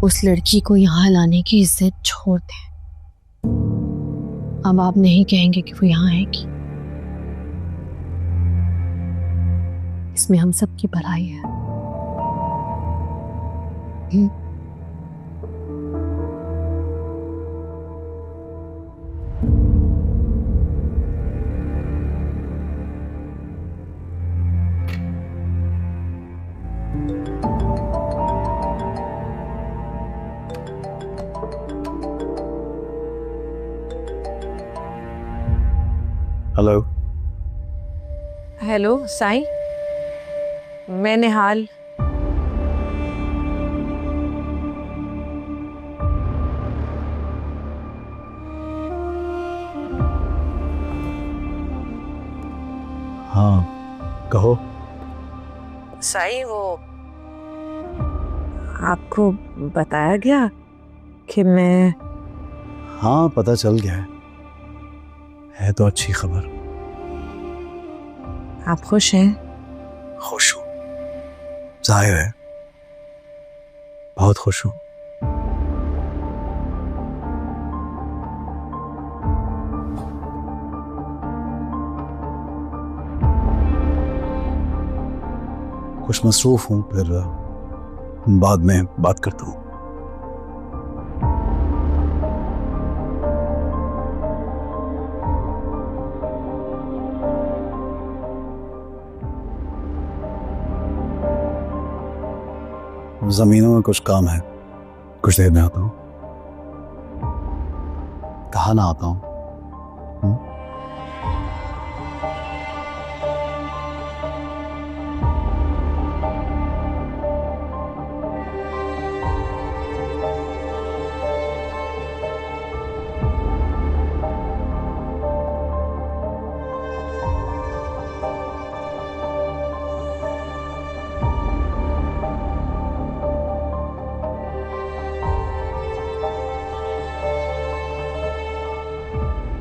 उस लड़की को यहाँ लाने की जिद छोड़ दें। अब आप नहीं कहेंगे कि वो यहाँ है कि इसमें हम सबकी भलाई है। हेलो। हेलो साईं, मैं निहाल। हाँ कहो। साईं, वो आपको बताया गया कि मैं... हाँ पता चल गया है तो अच्छी खबर। आप खुश हैं? खुश हूँ, जाहिर है बहुत खुश हूँ। कुछ मसरूफ हूँ, फिर बाद में बात करता हूँ। जमीनों में कुछ काम है, कुछ देर में आता हूँ। कहा ना आता हूँ।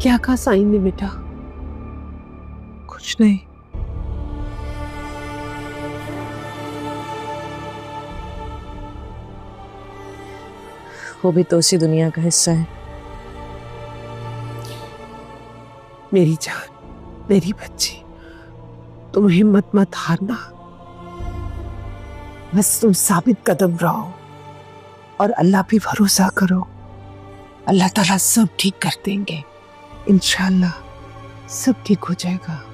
क्या कहा साईं ने बेटा? कुछ नहीं। वो भी तो उसी दुनिया का हिस्सा है। मेरी जान, मेरी बच्ची, तुम हिम्मत मत हारना। बस तुम साबित कदम रहो और अल्लाह पे भरोसा करो। अल्लाह ताला सब ठीक कर देंगे, इंशाअल्लाह सब ठीक हो जाएगा।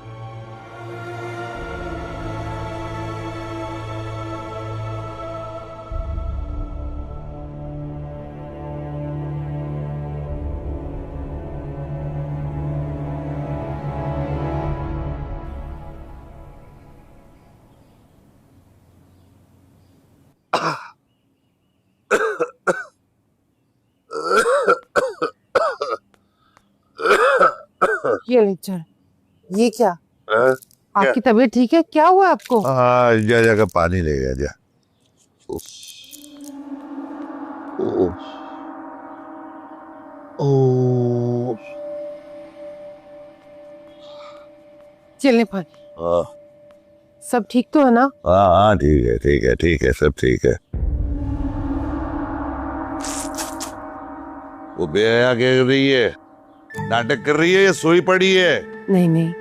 ये लेक्चर, ये क्या? आपकी तबीयत ठीक है? क्या हुआ आपको? हाँ, जा पानी ले गया जा। ओ चलने पानी। सब ठीक तो है ना? हाँ ठीक है ठीक है ठीक है, सब ठीक है। वो बेहया क्या कर रही है? नाटक कर रही है या सोई पड़ी है? नहीं नहीं,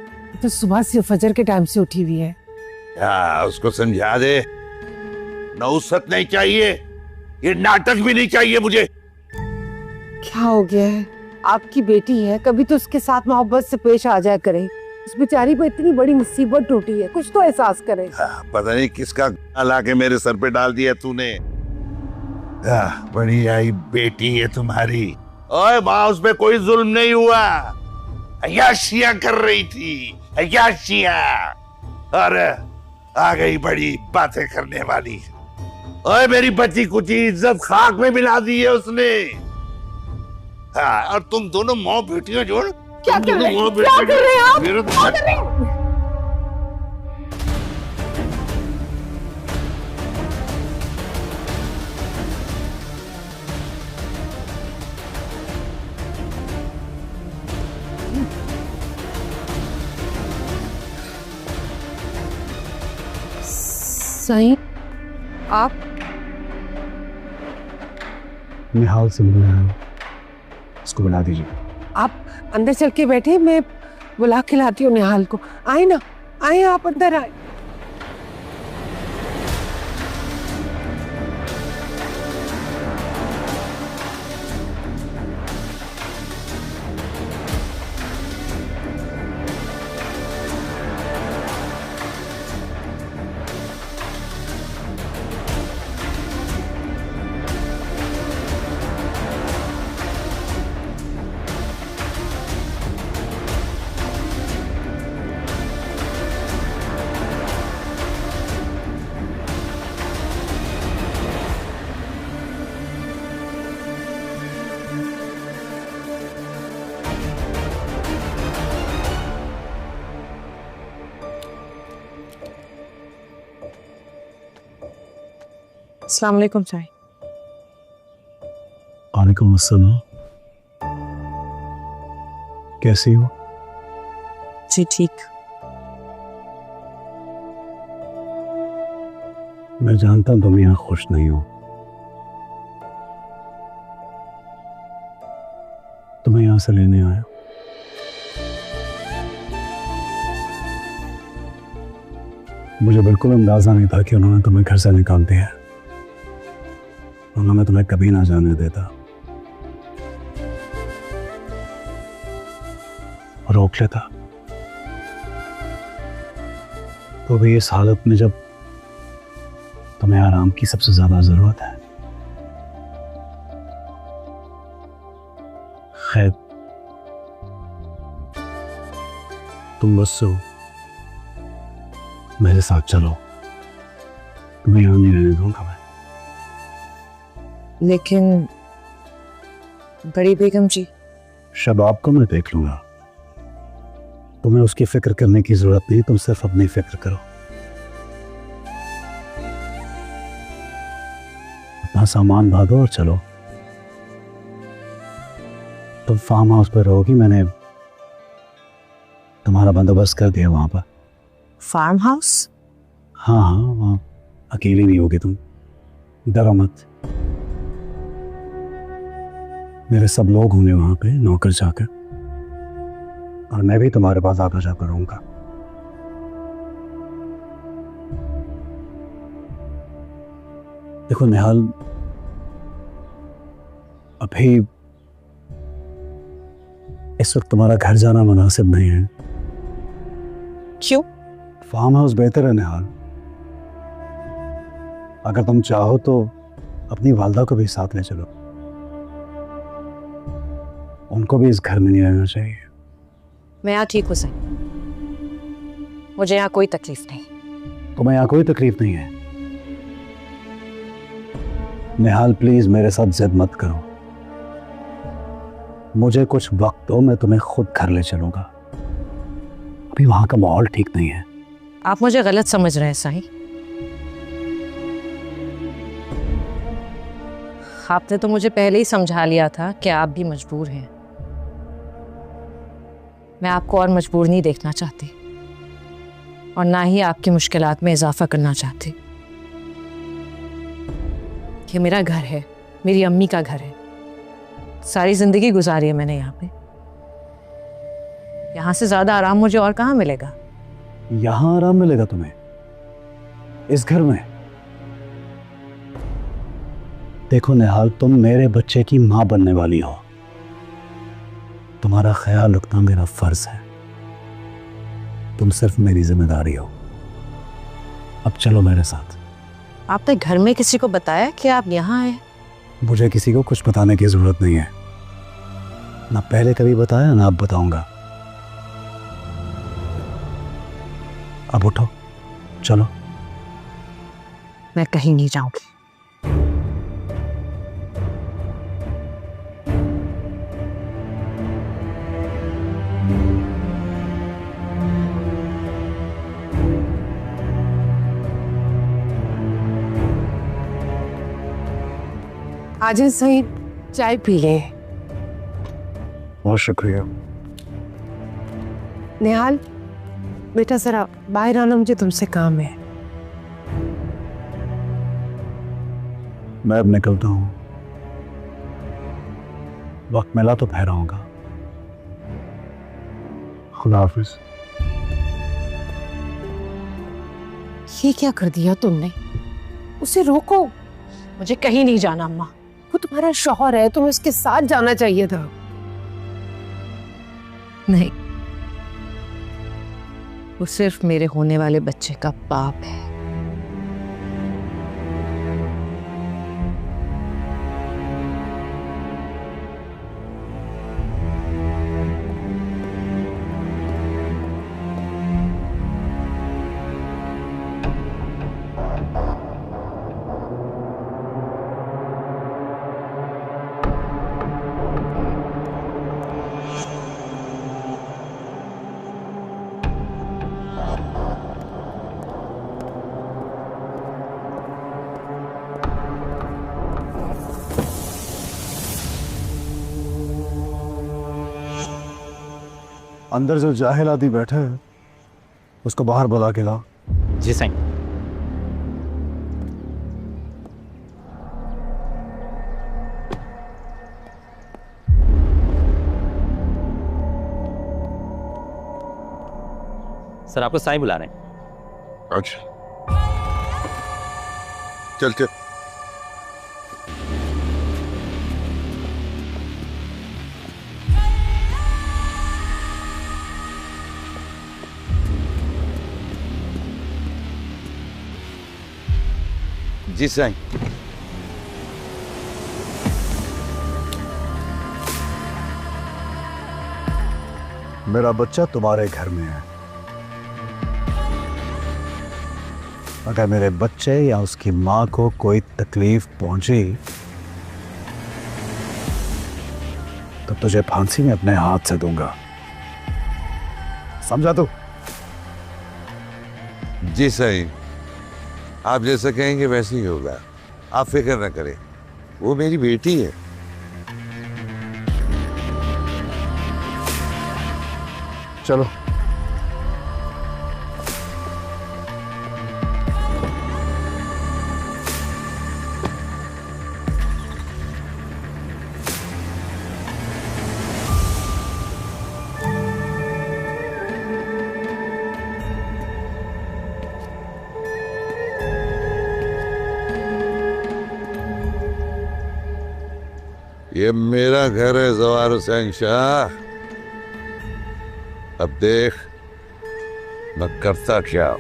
तो सुबह से फजर के टाइम से उठी हुई है। क्या उसको समझा दे, नौसत नहीं चाहिए, ये नाटक भी नहीं चाहिए मुझे। क्या हो गया है? आपकी बेटी है, कभी तो उसके साथ मोहब्बत से पेश आ जाया करे। उस बेचारी पर इतनी बड़ी मुसीबत टूटी है, कुछ तो एहसास करे। पता नहीं किसका ला के मेरे सर पे डाल दिया तूने। बड़ी आई बेटी है तुम्हारी। ओए माँ, उस पे कोई जुल्म नहीं हुआ, अय्याशियां कर रही थी, अय्याशियां। और आ गई बड़ी बातें करने वाली। ओए मेरी बची कुची इज्जत खाक में मिला दी है उसने। हाँ, और तुम दोनों माँ बेटियां जोड़ क्या कर रहे हैं? क्या कर रहे हैं आप? क्या कर रहे हैं? साईं, आप निहाल से मिलने आया हूँ, इसको बुला दीजिए। आप अंदर चल के बैठे, मैं बुला के लाती हूँ निहाल को। आए ना, आए आप अंदर आए। अस्सलाम वालेकुम चाय। वालेकुम अस्सलाम। कैसी हो? जी ठीक। मैं जानता हूं तुम यहाँ खुश नहीं हो। तुम्हें यहाँ से लेने आया। मुझे बिल्कुल अंदाजा नहीं था कि उन्होंने तुम्हें घर से निकाल दिया है। उन्होंने मैं तुम्हें कभी ना जाने देता, रोक लेता। तो भी इस हालत में जब तुम्हें आराम की सबसे ज्यादा जरूरत है। खैर, तुम मुझसे मेरे साथ चलो, तुम्हें यहाँ नहीं रहने दूंगा मैं। लेकिन बड़ी बेगम जी। शबाब को मैं देख लूंगा, तुम्हें उसकी फिक्र करने की जरूरत नहीं, तुम सिर्फ अपनी फिक्र करो। अपना सामान बांधो और चलो। तुम फार्म हाउस पर रहोगी, मैंने तुम्हारा बंदोबस्त कर दिया वहां पर। Farmhouse? हाँ हाँ, वहां अकेली नहीं होगी तुम, डरो मत। मेरे सब लोग होंगे वहां पे, नौकर जाकर, और मैं भी तुम्हारे पास आकर जाकर रहूंगा। देखो निहाल, अभी इस वक्त तुम्हारा घर जाना मुनासिब नहीं है। क्यों? फार्म हाउस बेहतर है निहाल। अगर तुम चाहो तो अपनी वालदा को भी साथ ले चलो, उनको भी इस घर में नहीं रहना चाहिए। मैं यहाँ ठीक हूँ सर, मुझे यहाँ कोई तकलीफ नहीं। तुम्हें यहाँ कोई तकलीफ नहीं है? निहाल प्लीज मेरे साथ जिद मत करो, मुझे कुछ वक्त दो, मैं तुम्हें खुद घर ले चलूंगा। अभी वहां का माहौल ठीक नहीं है। आप मुझे गलत समझ रहे हैं साईं। आपने तो मुझे पहले ही समझा लिया था कि आप भी मजबूर हैं। मैं आपको और मजबूर नहीं देखना चाहती, और ना ही आपकी मुश्किलात में इजाफा करना चाहती। ये मेरा घर है, मेरी अम्मी का घर है। सारी जिंदगी गुजारी है मैंने यहाँ पे। यहाँ से ज्यादा आराम मुझे और कहाँ मिलेगा? यहां आराम मिलेगा तुम्हें, इस घर में? देखो निहाल, तुम मेरे बच्चे की मां बनने वाली हो, तुम्हारा ख्याल रखना मेरा फर्ज है। तुम सिर्फ मेरी जिम्मेदारी हो। अब चलो मेरे साथ। आपने घर में किसी को बताया कि आप यहाँ आए? मुझे किसी को कुछ बताने की जरूरत नहीं है, ना पहले कभी बताया ना अब बताऊंगा। अब उठो, चलो। मैं कहीं नहीं जाऊंगी। आज सही चाय पी लें। बहुत शुक्रिया। निहाल बेटा जरा बाहर आना, मुझे तुमसे काम है। मैं अब निकलता हूँ, वक्त मिला तो फिर आऊंगा। खुदा हाफिज। ये क्या कर दिया तुमने? उसे रोको। मुझे कहीं नहीं जाना अम्मा। वो तुम्हारा शौहर है, तुम्हें उसके साथ जाना चाहिए था। नहीं, वो सिर्फ मेरे होने वाले बच्चे का बाप है। अंदर जो जाहिल आदमी बैठा है उसको बाहर बुला के लाओ। जी साईं। सर आपको साईं बुला रहे हैं। अच्छा चल चल। जी साईं। मेरा बच्चा तुम्हारे घर में है। अगर मेरे बच्चे या उसकी मां को कोई तकलीफ पहुंची तो तुझे फांसी में अपने हाथ से दूंगा, समझा तू? जी साईं, आप जैसा कहेंगे वैसे ही होगा। आप फिक्र न करें, वो मेरी बेटी है। चलो। ये मेरा घर है ज़वार हुसैन शाह। अब देख मैं करता क्या।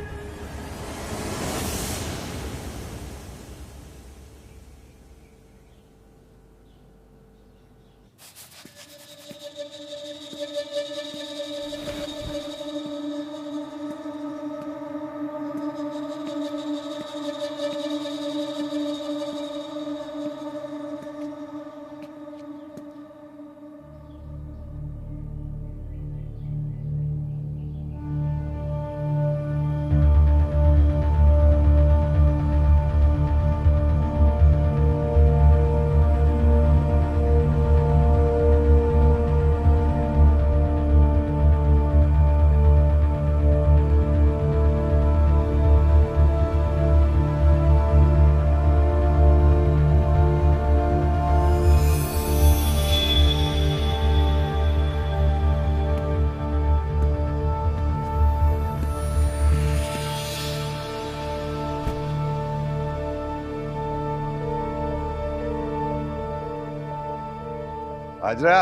हाजरा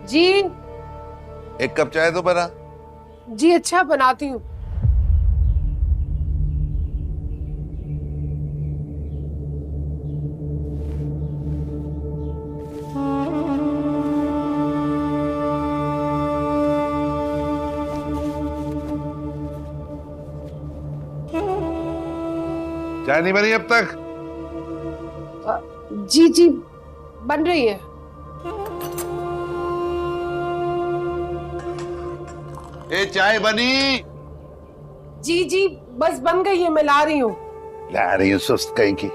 जी। एक कप चाय तो बना। जी अच्छा बनाती हूँ। चाय नहीं बनी अब तक? जी जी बन रही है। ए चाय बनी? जी जी बस बन गई है, मैं ला रही हूँ। ला रही हूँ सुस्त कहीं की।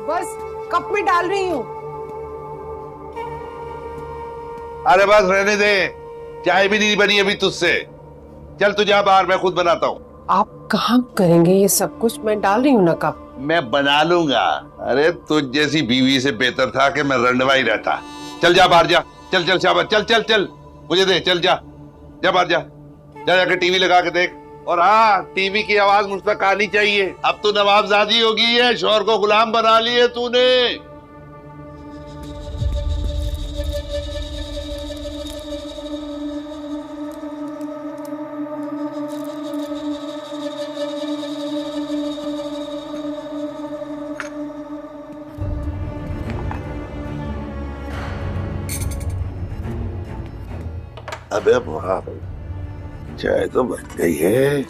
बस कप में डाल रही हूँ। अरे बस रहने दे, चाय भी नहीं बनी अभी तुझसे। चल तू जा बाहर, मैं खुद बनाता हूँ। आप कहाँ करेंगे ये सब कुछ? मैं डाल रही हूँ ना कप। मैं बना लूंगा। अरे तुझ जैसी बीवी से बेहतर था कि मैं रंडवा ही रहता। चल जा बाहर जा, चल चल शाबाश, चल चल चल, मुझे दे, चल जा जा बाहर जा, जा जाकर टीवी लगा के देख। और हाँ, टीवी की आवाज मुझ तक आनी चाहिए। अब तो नवाबजादी हो गई है, शौहर को गुलाम बना लिए तूने। अबे वाह, चाय तो बन गई है।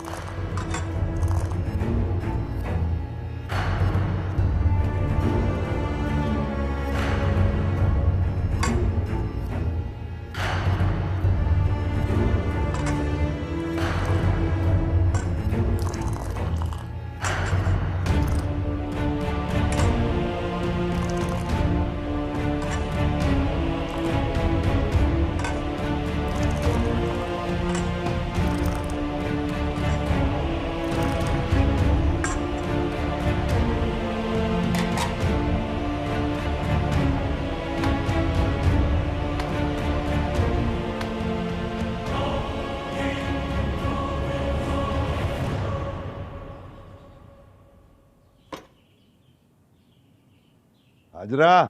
हाजरा,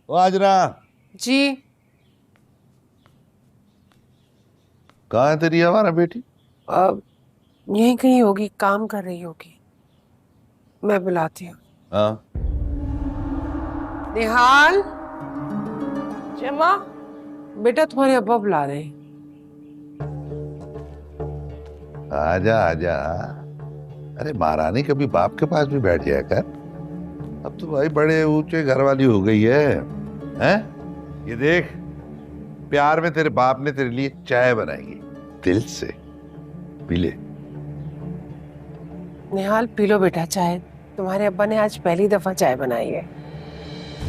ओ हाजरा, जी कहाँ है तेरी आवारा बेटी? अब यहीं कहीं होगी, काम कर रही होगी, मैं बुलाती हूँ। हाँ, निहाल, जमा, बेटा तुम्हारे अब्बा बुला रहे हैं। आजा आजा। अरे महारानी कभी बाप के पास भी बैठ जाया कर। अब तो भाई बड़े ऊंचे घर वाली हो गई है, हैं? ये देख, प्यार में तेरे बाप ने तेरे लिए चाय बनाई है, दिल से पी ले। निहाल पी लो बेटा चाय, तुम्हारे अब्बा ने आज पहली दफा चाय बनाई है।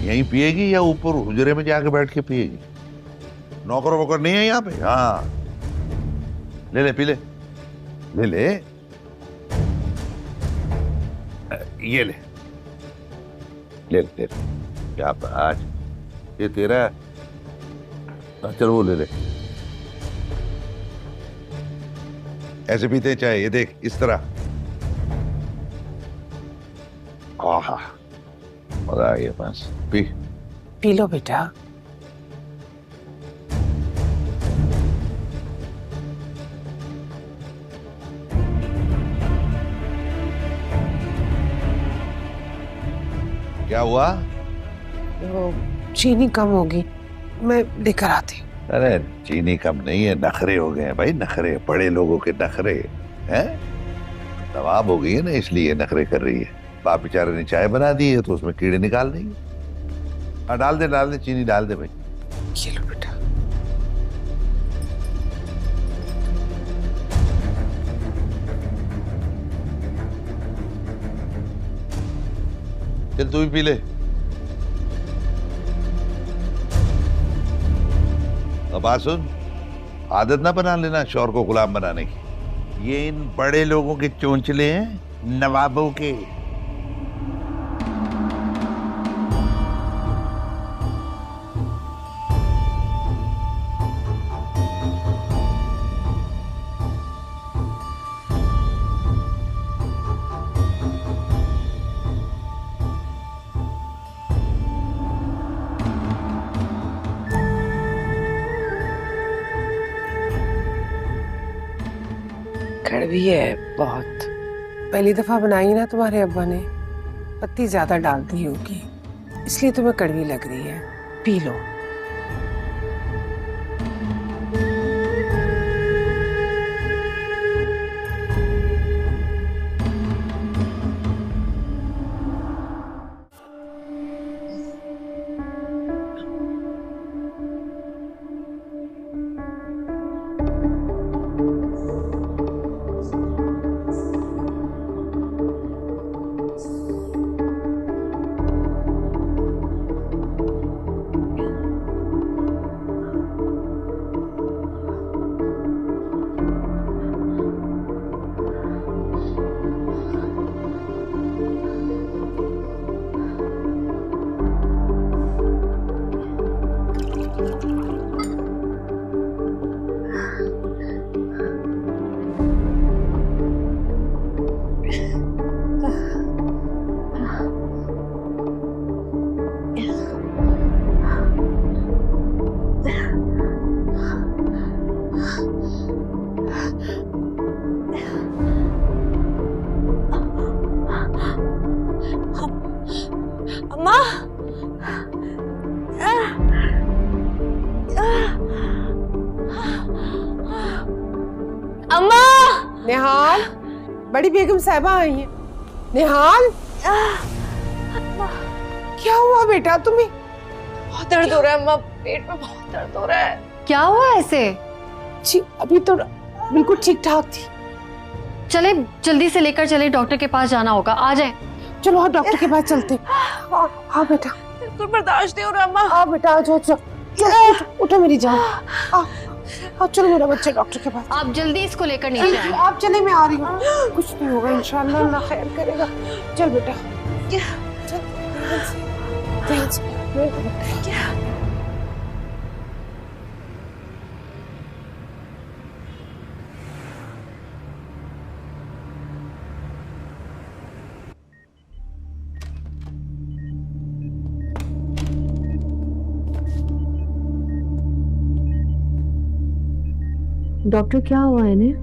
यहीं पिएगी या ऊपर हुजरे में जाके बैठ के पिएगी? नौकर वोकर नहीं है यहाँ पे? हाँ, ले ले, पी ले, ले ले, ये ले, ले ले, ले, क्या आज ये तेरा है? चल वो ले ले। ऐसे पीते हैं चाय, ये देख इस तरह। आहा, मजा आ गया, बस पी। पी लो बेटा। क्या हुआ? वो चीनी कम होगी, मैं लेकर आती हूँ। अरे चीनी कम नहीं है, नखरे हो गए हैं भाई, नखरे, बड़े लोगों के नखरे हैं। नवाब हो गई है ना, इसलिए नखरे कर रही है। बाप बेचारे ने चाय बना दी है तो उसमें कीड़े निकाल देंगे। हाँ, डाल दे, चीनी डाल दे भाई। ये लो बेटा। चल तू भी पी ले। अब बात सुन, आदत ना बना लेना शौहर को गुलाम बनाने की। ये इन बड़े लोगों के चोंचले हैं, नवाबों के। कड़वी है बहुत, पहली दफा बनाई ना तुम्हारे अब्बा ने, पत्ती ज्यादा डाल दी होगी, इसलिए तुम्हें कड़वी लग रही है। P low. अम्मा। अम्मा। निहाल, बड़ी बेगम साहिबा आई हैं। निहाल, क्या हुआ बेटा तुम्हें? बहुत दर्द हो रहा है अम्मा, पेट में बहुत दर्द हो रहा है। क्या हुआ ऐसे? जी अभी तो बिल्कुल ठीक ठाक थी। चले जल्दी से लेकर चले, डॉक्टर के पास जाना होगा। आ जाए। चलो हाँ डॉक्टर के पास चलते। हाँ बेटा, बिल्कुल बर्दाश्त नहीं हो रहा अम्मा। हाँ बेटा आ जाओ, चलो उठो मेरी जान। हाँ चलो मेरा बच्चा डॉक्टर के पास। आप जल्दी इसको लेकर नीचे आए। आप चले, मैं आ रही हूँ। कुछ नहीं होगा इंशाल्लाह, अल्लाह खैर करेगा। चल बेटा चल, ध्यान से। डॉक्टर क्या हुआ है इन्हें?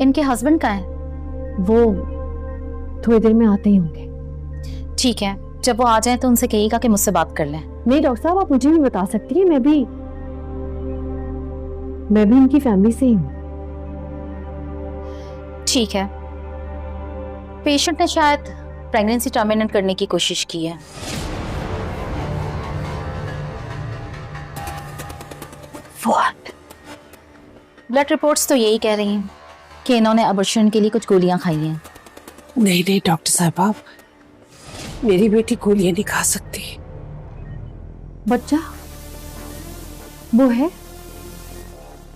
इनके हस्बैंड कहाँ है? वो थोड़ी देर में आते ही होंगे। ठीक है, जब वो आ जाए तो उनसे कहिएगा कि मुझसे बात कर लें। नहीं डॉक्टर साहब, आप मुझे भी बता सकती हैं, मैं भी इनकी फैमिली से ही हूँ। ठीक है। पेशेंट ने शायद प्रेगनेंसी टर्मिनेट करने की कोशिश की है। ब्लड रिपोर्ट्स तो यही कह रही हैं कि इन्होंने अबॉर्शन के लिए कुछ गोलियां खाई हैं। नहीं नहीं डॉक्टर साहब, मेरी बेटी गोलियां नहीं खा सकती। बच्चा वो है,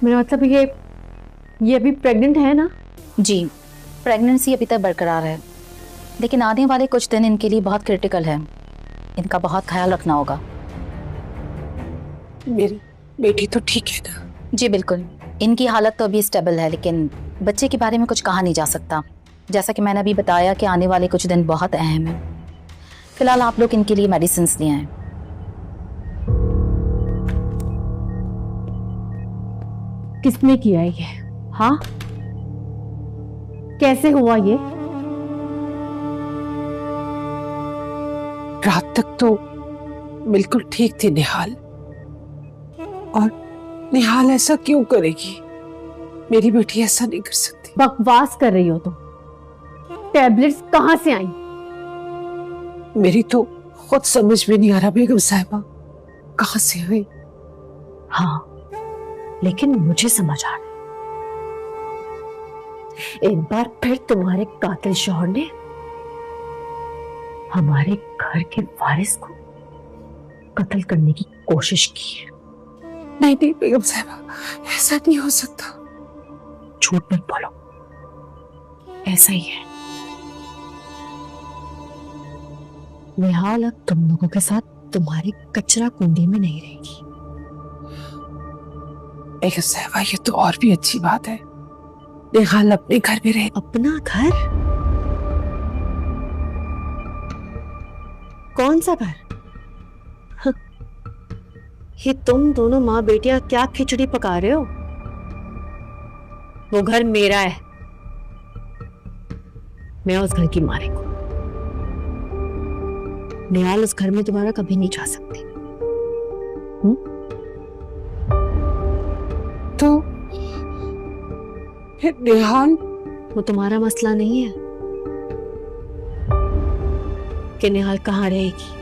मेरा मतलब ये अभी प्रेग्नेंट है ना? जी, प्रेगनेंसी अभी तक बरकरार है, लेकिन आने वाले कुछ दिन इनके लिए बहुत क्रिटिकल है। इनका बहुत ख्याल रखना होगा। मेरी बेटी तो ठीक है ना? जी बिल्कुल, इनकी हालत तो अभी स्टेबल है, लेकिन बच्चे के बारे में कुछ कहा नहीं जा सकता। जैसा कि मैंने अभी बताया कि आने वाले कुछ दिन बहुत अहम है। फिलहाल आप लोग इनके लिए मेडिसिन ले आए। किसने किया ये? हाँ, कैसे हुआ ये? रात तक तो बिल्कुल ठीक थी निहाल, और निहाल ऐसा क्यों करेगी? मेरी बेटी ऐसा नहीं कर सकती। बकवास कर रही हो तुम। टैबलेट्स कहाँ से आई? मेरी तो खुद समझ में नहीं आ रहा बेगम साहिबा, कहाँ से आई। हाँ, लेकिन मुझे समझ आ रहा है। एक बार फिर तुम्हारे कातिल शौहर ने हमारे घर के वारिस को कत्ल करने की कोशिश की है। नहीं नहीं बेगम साहिबा, ऐसा नहीं हो सकता। झूठ मत बोलो, ऐसा ही है। निहाल अब तुम लोगों के साथ तुम्हारी कचरा कुंडी में नहीं रहेगी। बेगम साहिबा, ये तो और भी अच्छी बात है। निहाल अपने घर में रहे। अपना घर? कौन सा घर? ये तुम दोनों माँ बेटियां क्या खिचड़ी पका रहे हो? वो घर मेरा है, मैं उस घर की मालिक हूं। निहाल उस घर में दोबारा कभी नहीं जा सकती। तो फिर निहाल? वो तुम्हारा मसला नहीं है कि निहाल कहाँ रहेगी।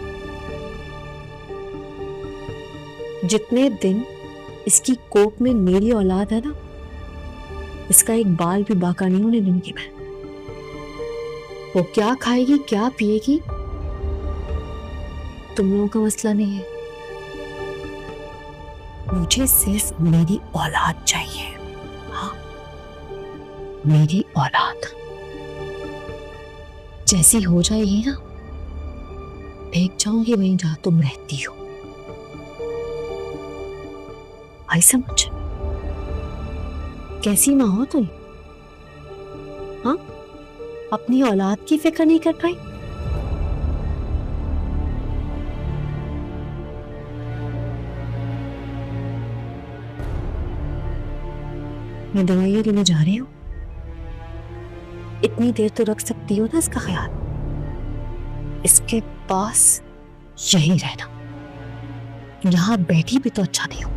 जितने दिन इसकी कोख में मेरी औलाद है ना, इसका एक बाल भी बाका नहीं होने दूंगी मैं। वो क्या खाएगी, क्या पिएगी, तुम लोगों का मसला नहीं है। मुझे सिर्फ मेरी औलाद चाहिए। हाँ, मेरी औलाद जैसी हो जाएगी ना, फेंक जाऊंगी वहीं जहां तुम रहती हो। आई समझ? कैसी माँ हो तुम? हाँ, अपनी औलाद की फिक्र नहीं कर पाई? मैं दवाइयाँ लेने जा रही हूँ, इतनी देर तो रख सकती हो ना इसका ख्याल। इसके पास यहीं रहना, यहां बैठी भी तो अच्छा नहीं होगा।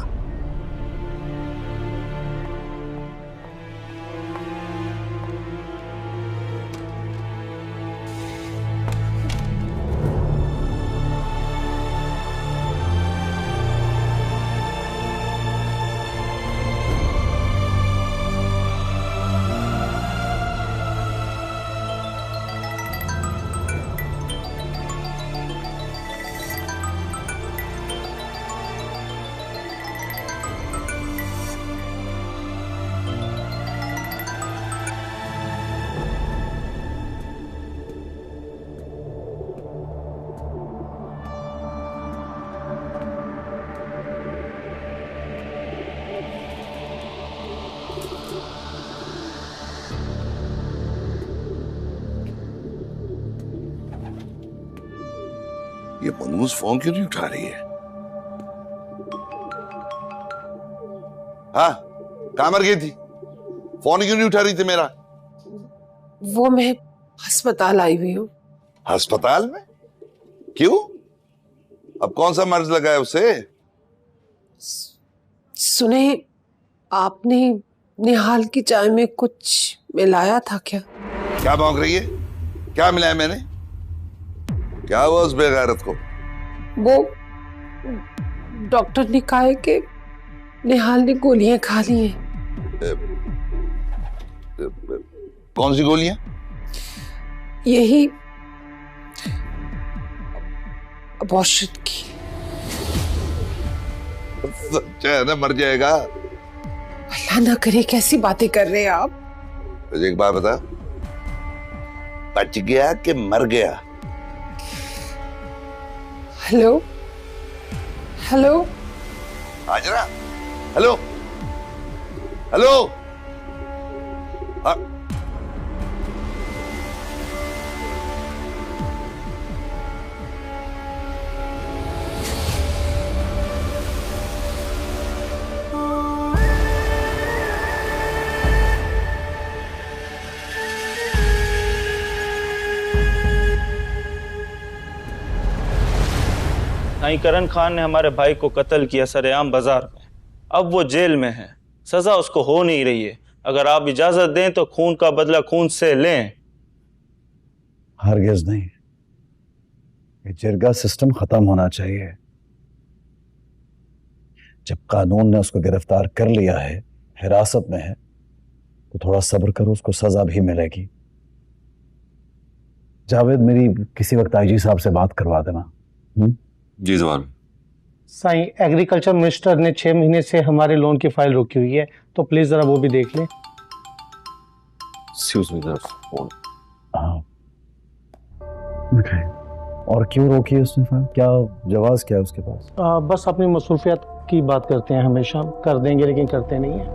ये मनूज फोन क्यों नहीं उठा रही है? हाँ, कहां मर गई थी? फोन क्यों नहीं उठा रही थी मेरा? वो मैं अस्पताल आई हुई हूँ। अस्पताल में? क्यों? अब कौन सा मर्ज लगा है उसे? सुने, आपने निहाल की चाय में कुछ मिलाया था क्या? क्या भौंक रही है? क्या मिलाया मैंने? क्या हुआ उस बेगैरत को? वो डॉक्टर ने कहा है कि निहाल ने गोलियां खा ली हैं। कौन सी गोलियां? यही अबॉर्शन की। सच्चा है ना? मर जाएगा? अल्लाह ना करे, कैसी बातें कर रहे हैं आप? मुझे एक बात बता, बच गया कि मर गया? Hello hello Hajra, hello hello. Sai Karan Khan ने हमारे भाई को कत्ल किया सरेआम बाजार में। अब वो जेल में है, सजा उसको हो नहीं रही है। अगर आप इजाजत दें तो खून का बदला खून से लें। हरगिज़ नहीं, ये जिरगा सिस्टम खत्म होना चाहिए। जब कानून ने उसको गिरफ्तार कर लिया है, हिरासत में है, तो थोड़ा सब्र करो, उसको सजा भी मिलेगी। जावेद, मेरी किसी वक्त आईजी साहब से बात करवा देना। जी जवान। साईं, एग्रीकल्चर मिनिस्टर ने 6 महीने से हमारे लोन की फाइल रोकी हुई है, तो प्लीज जरा वो भी देख लें। और क्यों रोकी है उसने फाइल? क्या जवाब क्या है उसके पास? बस अपनी मसरूफियत की बात करते हैं, हमेशा कर देंगे लेकिन करते नहीं है।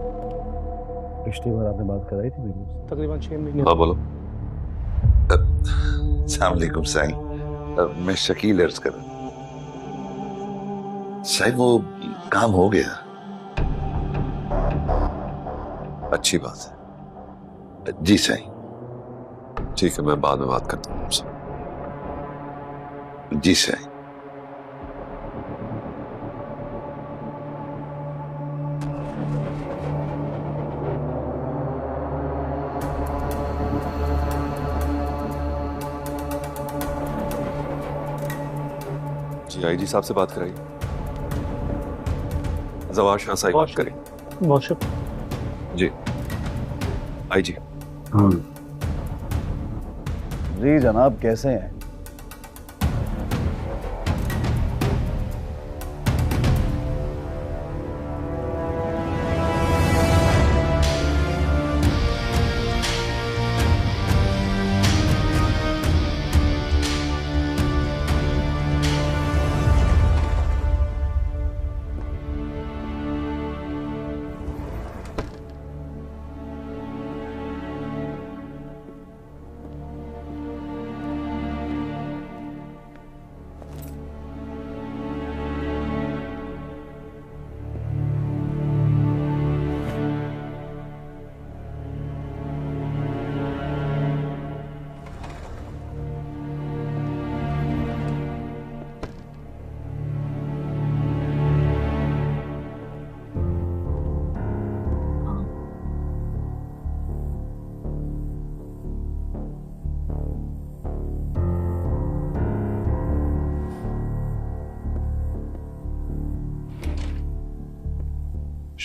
पिछली बार आपने बात कराई थी तकरीबन 6 महीने। हाँ बोलो। अस्सलाम वालेकुम साईं, मैं शकील अर्ज कर रहा हूं। साईं, वो काम हो गया। अच्छी बात है। जी साईं। ठीक है, मैं बाद में बात करता हूँ आपसे। जी साईं। जी आईजी साहब से बात कराइए। जवाहर शाह साहब बात करें। बहुत शुक्रिया जी आईजी। हाँ जी जनाब, कैसे हैं?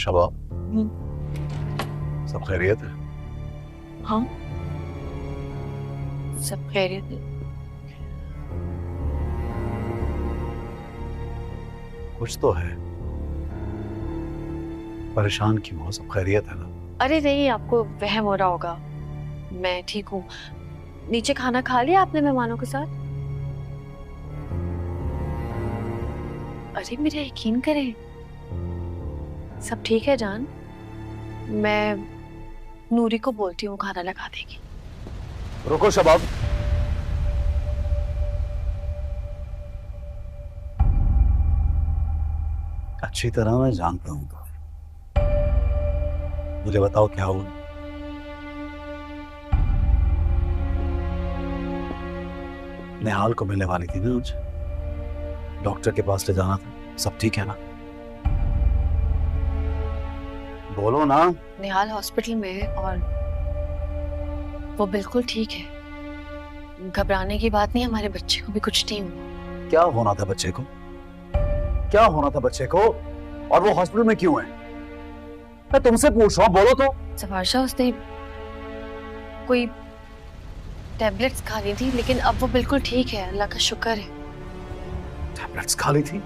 शबाब, सब खैरियत है? हाँ, सब खैरियत है। कुछ तो है, परेशान क्यों हो? सब खैरियत है ना? अरे नहीं, आपको वहम हो रहा होगा, मैं ठीक हूँ। नीचे खाना खा लिया आपने मेहमानों के साथ? अरे मेरा यकीन करें, सब ठीक है जान। मैं नूरी को बोलती हूँ, खाना लगा देगी। रुको शबाब, अच्छी तरह मैं जानता हूं तो। मुझे बताओ क्या हुआ? निहाल को मिलने वाली थी ना आज, डॉक्टर के पास ले जाना था, सब ठीक है ना? बोलो ना। निहाल हॉस्पिटल में है और वो बिल्कुल ठीक है, घबराने की बात नहीं। हमारे बच्चे को भी कुछ नहीं हुआ। क्या होना था बच्चे को? क्या होना था बच्चे को? और वो हॉस्पिटल में क्यों है? मैं तुमसे पूछ रहा हूँ, बोलो तो। सवारशा, उसने कोई टैबलेट्स खा ली थी, लेकिन अब वो बिल्कुल ठीक है, अल्लाह का शुक्र है। टैबलेट्स खा ली थी?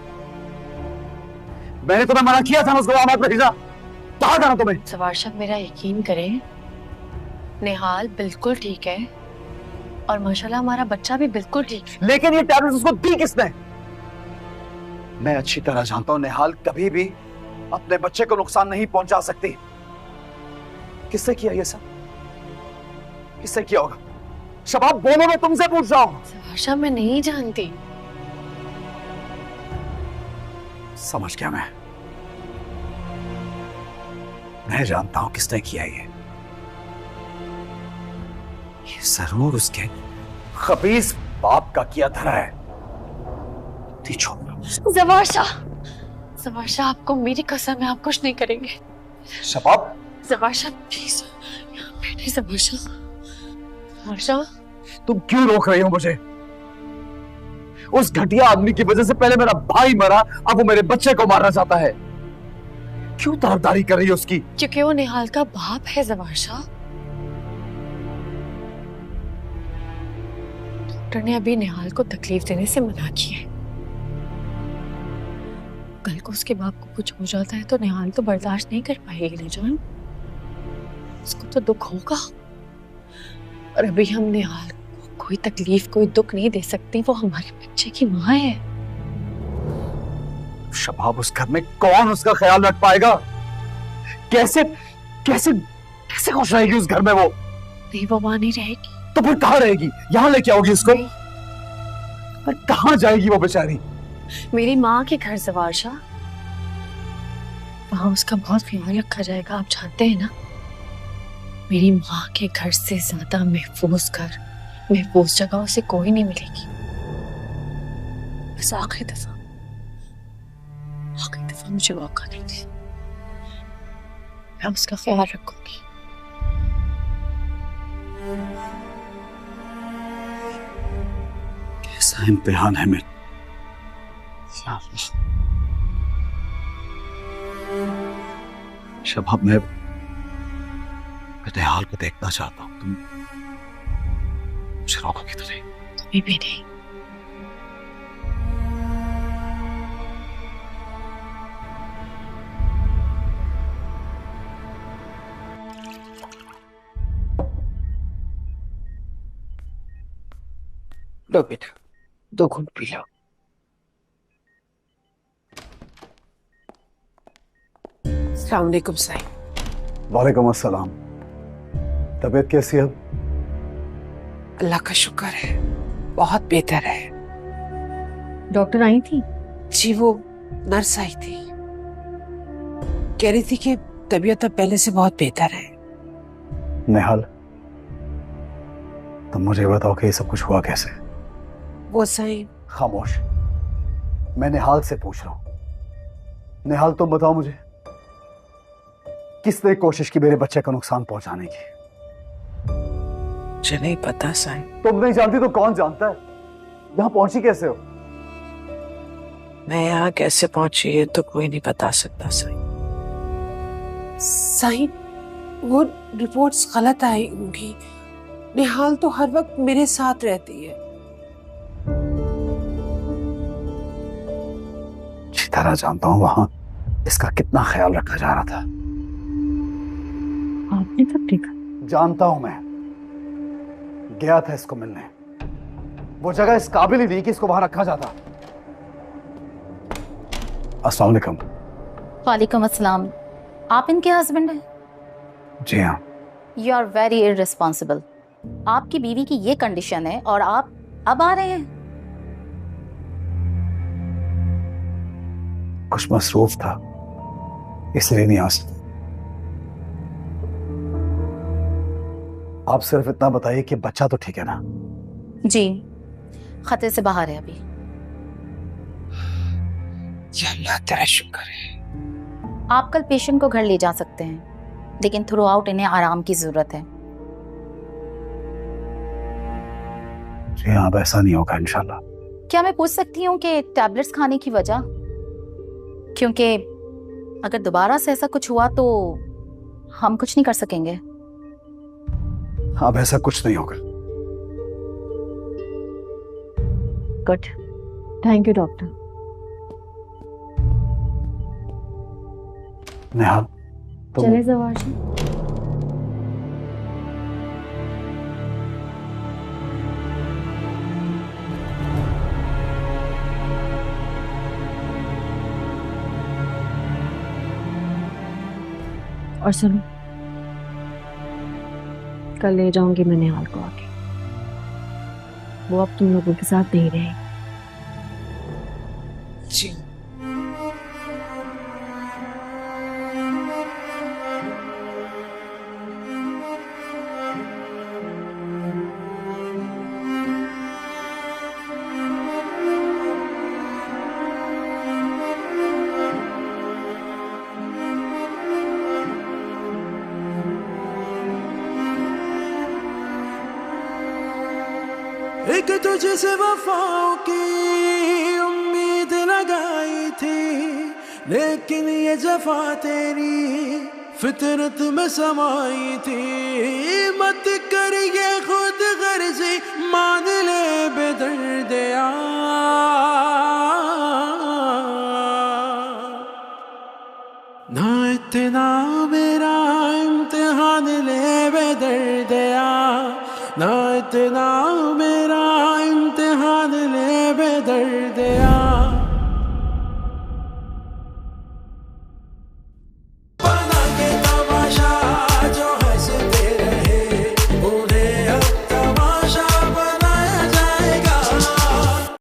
मैंने तुम्हें मना किया था ना उसको वहां मत भेजना। कहा था ना तुम्हें? सवारशा, मेरा यकीन करें, निहाल बिल्कुल ठीक है और माशाल्लाह हमारा बच्चा भी बिल्कुल ठीक है। लेकिन ये टैबलेट्स उसको दी किसने? मैं अच्छी तरह जानता हूं निहाल कभी भी अपने बच्चे को नुकसान नहीं पहुंचा सकती। किससे किया ये सब? किससे किया होगा? शबाब बोलो, मैं तुमसे पूछ रहा हूं। सवारशा, मैं नहीं जानती। समझ गया मैं जानता हूं किसने किया ये जरूर उसके खबीस बाप का किया धरा है। सवारशा, सवारशा, आपको मेरी कसम है, आप कुछ नहीं करेंगे। शबाब, सवारशा प्लीज बैठे। सवारशा, सवारशा, तुम क्यों रोक रही हो मुझे? उस घटिया आदमी की वजह से पहले मेरा भाई मरा, अब वो मेरे बच्चे को मारना चाहता है। क्यों तरफदारी कर रही है उसकी? क्योंकि वो निहाल का बाप है। सवारशा, डॉक्टर ने अभी निहाल को तकलीफ देने से मना किया है। कल को उसके बाप को कुछ हो जाता है तो निहाल तो बर्दाश्त नहीं कर पाएगी ना जान, उसको तो दुख होगा। और अभी हम निहाल को कोई तकलीफ, कोई दुख नहीं दे सकती, वो हमारे बच्चे की माँ है। शबाब, उस घर में कौन उसका ख्याल रख पाएगा? कैसे कैसे कैसे खुश रहेगी उस घर में? वो नहीं, वो माँ नहीं रहेगी। तो फिर कहाँ रहेगी? यहाँ लेके आओगी उसको? पर कहाँ जाएगी वो बेचारी? मेरी माँ के घर। सवारशा, वहां उसका बहुत ख्याल रखा जाएगा, आप जानते हैं ना। मेरी माँ के घर से ज्यादा महफूज घर, महफूज जगह उसे कोई नहीं मिलेगी। बस आखिरी दफा मुझे मौका दीजिए, मैं उसका ख्याल रखूंगी। कैसा इम्तिहान है मेरा। शबाब, मैं निहाल को देखना चाहता हूँ, तुम मुझे रोकोगी तो नहीं? कभी भी नहीं। लो बेटा, 2 घूंट पी लो। अस्सलाम वालेकुम साईं। वालेकुम अस्सलाम। तबीयत कैसी है? अल्लाह का शुक्र है, बहुत बेहतर है। डॉक्टर आई थी? जी, वो नर्स आई थी, कह रही थी कि तबीयत अब पहले से बहुत बेहतर है। निहाल, तुम मुझे बताओ कि ये सब कुछ हुआ कैसे? वो साईं। खामोश, मैं निहाल से पूछ रहा हूं। निहाल, तुम बताओ मुझे, किसने कोशिश की मेरे बच्चे को नुकसान पहुंचाने की? मुझे नहीं पता साईं। तुम नहीं जानती तो कौन जानता है? यहां पहुंची कैसे हो? मैं यहाँ कैसे पहुंची है तो कोई नहीं बता सकता साईं। साईं, वो रिपोर्ट्स गलत आई होंगी। निहाल तो हर वक्त मेरे साथ रहती है। अच्छी तरह जानता हूँ वहां इसका कितना ख्याल रखा जा रहा था। आपने कब देखा? जानता हूं मैं, गया था इसको मिलने। वो जगह इस काबिल ही नहीं कि इसको वहां रखा जाता। अस्सलाम वालेकुम। वालेकुम अस्सलाम। आप इनके हस्बैंड हैं? जी हाँ। You are very irresponsible. आपकी बीवी की ये कंडीशन है और आप अब आ रहे हैं? कुछ मसरूफ था इसलिए नहीं आ सकता। आप सिर्फ इतना बताइए कि बच्चा तो ठीक है ना? जी, खतरे से बाहर है अभी। अल्लाह तेरा शुक्र है। आप कल पेशेंट को घर ले जा सकते हैं, लेकिन थ्रू आउट इन्हें आराम की जरूरत है। जी हाँ, अब ऐसा नहीं होगा इंशाल्लाह। क्या मैं पूछ सकती हूँ कि टैबलेट्स खाने की वजह? क्योंकि अगर दोबारा से ऐसा कुछ हुआ तो हम कुछ नहीं कर सकेंगे। अब ऐसा कुछ नहीं होगा। Good, thank you doctor. Neha, तुम चले जवार जी। और सुनो, कल ले जाऊंगी मैं निहाल को आके। वो अब तुम लोगों के साथ नहीं रहेगी। जी। एक तुझसे वफाओं की उम्मीद लगाई थी, लेकिन ये जफा तेरी फितरत में समाई थी। मत कर ये खुद गर्जी, मान ले बेदर्दिया। ना इतना मेरा इम्तिहान ले बेदर्दिया, ना इतना